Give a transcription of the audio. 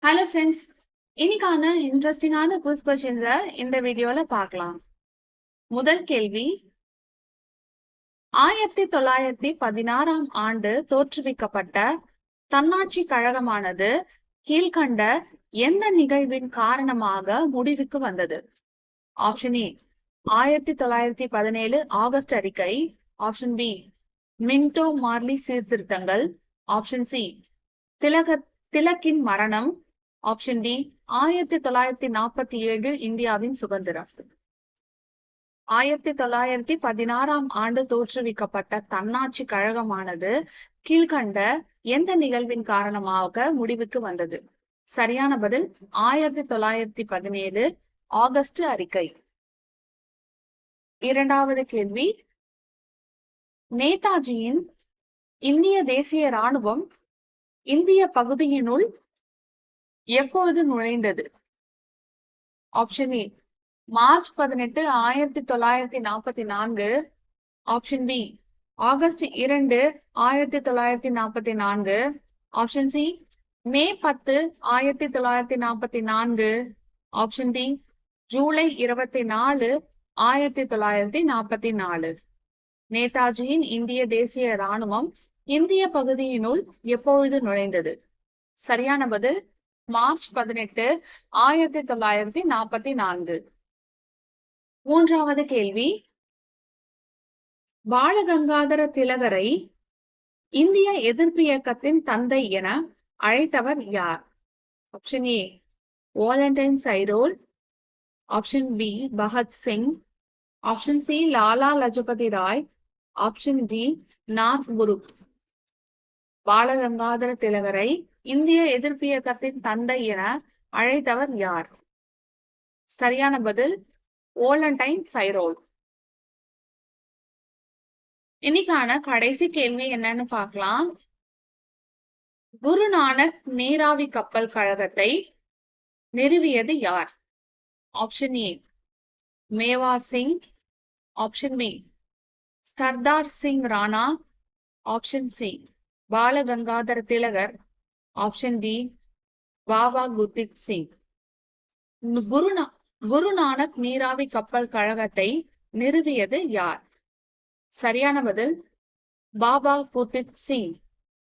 Hello friends, இன்னைக்கான இன்ட்ரெஸ்டிங்கான quiz கொஸ்டின்ஸை இந்த வீடியோல பார்க்கலாம். முதல் கேள்வி, 1916ஆம் ஆண்டு தோற்றுவிக்கப்பட்ட தன்னாட்சி கழகமானது கீழ்கண்ட எந்த நிகழ்வின் காரணமாக முடிவுக்கு வந்தது? ஆப்ஷன் ஏ 1917 ஆகஸ்ட் அறிக்கை, ஆப்ஷன் பி மின்டோ மார்லி சீர்திருத்தங்கள், ஆப்ஷன் சி திலக்கின் மரணம், ஆப்ஷன் டி 1947 இந்தியாவின் சுதந்திரம். 1916ஆம் ஆண்டு தோற்றுவிக்கப்பட்ட தன்னாட்சி கழகமானது கீழ்கண்ட எந்த நிகழ்வின் காரணமாக முடிவுக்கு வந்தது? சரியான பதில் 1917 ஆகஸ்ட் அறிக்கை. இரண்டாவது கேள்வி, நேதாஜியின் இந்திய தேசிய ராணுவம் இந்திய பகுதியினுள் எப்போது நுழைந்தது? Option A March 18, 1944, option B August 2, 1944, option C May 10, 1944, option D July 24, 1944. நேதாஜியின் இந்திய தேசிய ராணுவம் இந்திய பகுதியினுள் எப்பொழுது நுழைந்தது? சரியான பதில் மார்ச் 18, 1944. மூன்றாவது கேள்வி, பாலகங்காதர திலகரை இந்திய எதிர்ப்பு இயக்கத்தின் தந்தை என அழைத்தவர் யார்? Option A Valentine Chirol, option B Bhagat Singh, option C Lala Lajpat Rai, option D நாத் குருப். பாலகங்காதர திலகரை இந்திய எதிர்ப்பு இயக்கத்தின் தந்தை என அழைத்தவர் யார்? சரியான பதில் வாலண்டைன் சைரோல். இன்னைக்கான கடைசி கேள்வி என்னன்னு பார்க்கலாம். குருநானக் நீராவி கப்பல் கழகத்தை நிறுவியது யார்? Option A Mewa Singh, option B Sardar Singh Rana, option C Balagangadhara திலகர், ஆப்ஷன் டி பாபா குர்தீப் சிங். குருநானக் நீராவி கப்பல் கழகத்தை நிறுவியது யார்? சரியான பதில் பாபா குர்தீப் சிங்.